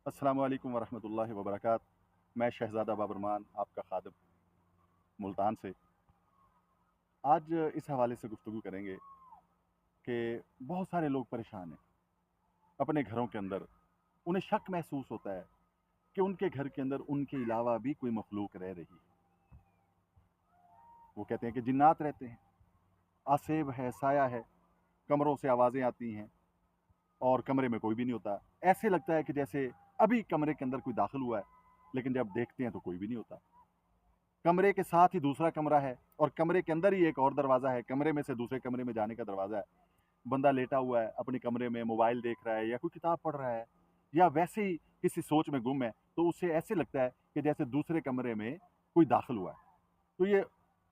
अस्सलामु अलैकुम वरहमतुल्लाहि वबरकातुहू। मैं शहज़ादा बाबरमान आपका खादिम मुल्तान से आज इस हवाले से गुफ्तगू करेंगे कि बहुत सारे लोग परेशान हैं अपने घरों के अंदर। उन्हें शक महसूस होता है कि उनके घर के अंदर उनके अलावा भी कोई मखलूक रह रही है। वो कहते हैं कि जिन्नात रहते हैं, आसेब है, साया है, कमरों से आवाज़ें आती हैं और कमरे में कोई भी नहीं होता। ऐसे लगता है कि जैसे अभी कमरे के अंदर कोई दाखिल हुआ है, लेकिन जब देखते हैं तो कोई भी नहीं होता। कमरे के साथ ही दूसरा कमरा है और कमरे के अंदर ही एक और दरवाज़ा है, कमरे में से दूसरे कमरे में जाने का दरवाज़ा है। बंदा लेटा हुआ है अपने कमरे में, मोबाइल देख रहा है या कोई किताब पढ़ रहा है या वैसे ही किसी सोच में गुम है, तो उसे ऐसे लगता है कि जैसे दूसरे कमरे में कोई दाखिल हुआ है। तो ये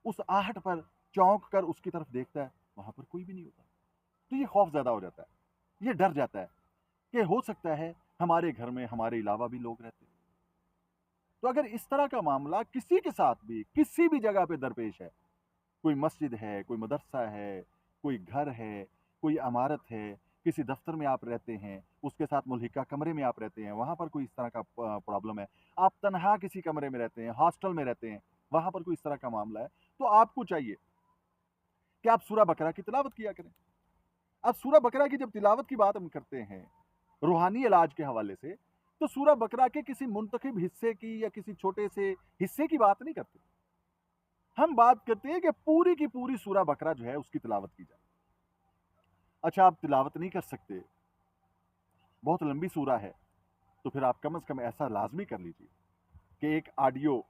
उस आहट पर चौंक कर उसकी तरफ देखता है, वहाँ पर कोई भी नहीं होता। तो ये खौफ ज़्यादा हो जाता है, ये डर जाता है कि हो सकता है हमारे घर में हमारे अलावा भी लोग रहते हैं। तो अगर इस तरह का मामला किसी के साथ भी किसी भी जगह पे दरपेश है, कोई मस्जिद है, कोई मदरसा है, कोई घर है, कोई इमारत है, किसी दफ्तर में आप रहते हैं, उसके साथ मुल्हिका कमरे में आप रहते हैं, वहाँ पर कोई इस तरह का प्रॉब्लम है, आप तनहा किसी कमरे में रहते हैं, हॉस्टल में रहते हैं, वहाँ पर कोई इस तरह का मामला है, तो आपको चाहिए कि आप सूरह बकरा की तिलावत किया करें। अब सूरह बकरा की जब तिलावत की बात हम करते हैं रूहानी इलाज के हवाले से, तो सूरह बकरा के किसी मुंतखब हिस्से की या किसी छोटे से हिस्से की बात नहीं करते। हम बात करते हैं कि पूरी की पूरी सूरह बकरा जो है उसकी तिलावत की जाए। अच्छा, आप तिलावत नहीं कर सकते, बहुत लंबी सूरह है, तो फिर आप कम से कम ऐसा लाजमी कर लीजिए कि एक ऑडियो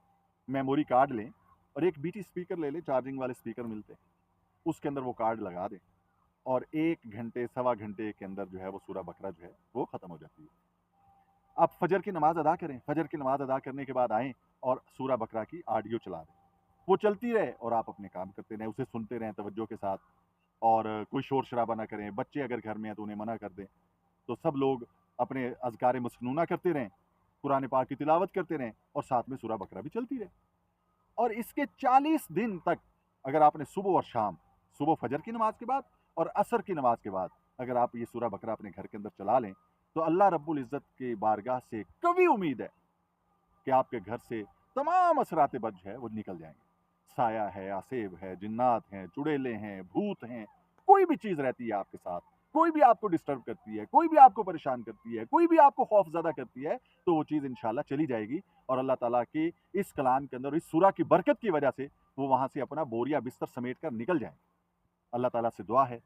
मेमोरी कार्ड लें और एक बीटी स्पीकर ले लें, चार्जिंग वाले स्पीकर मिलते हैं, उसके अंदर वो कार्ड लगा दें और 1 घंटे सवा घंटे के अंदर जो है वो सूरह बकरा जो है वो ख़त्म हो जाती है। आप फजर की नमाज अदा करें, फजर की नमाज अदा करने के बाद आएँ और सूरह बकरा की ऑडियो चला दें। वो चलती रहे और आप अपने काम करते रहें, उसे सुनते रहें तवज्जो के साथ और कोई शोर शराबा ना करें। बच्चे अगर घर में हैं तो उन्हें मना कर दें। तो सब लोग अपने अज़कार मसनूना करते रहें, कुरान पाक की तिलावत करते रहें और साथ में सूरह बकरा भी चलती रहे। और इसके 40 दिन तक अगर आपने सुबह और शाम, सुबह फजर की नमाज के बाद और असर की नमाज के बाद अगर आप ये सूरह बकरा अपने घर के अंदर चला लें, तो अल्लाह रब्बुल इज़्ज़त की बारगाह से कभी उम्मीद है कि आपके घर से तमाम असरात बद जो है वो निकल जाएंगे। साया है, आसेब है, जिन्नात हैं, चुड़ैलें हैं, भूत हैं, कोई भी चीज़ रहती है आपके साथ, कोई भी आपको डिस्टर्ब करती है, कोई भी आपको परेशान करती है, कोई भी आपको खौफज़दा करती है, तो वो चीज़ इंशाल्लाह चली जाएगी और अल्लाह ताला के इस कलाम के अंदर, इस सूरह की बरकत की वजह से वो वहाँ से अपना बोरिया बिस्तर समेट कर निकल जाएंगे। अल्लाह ताला से दुआ है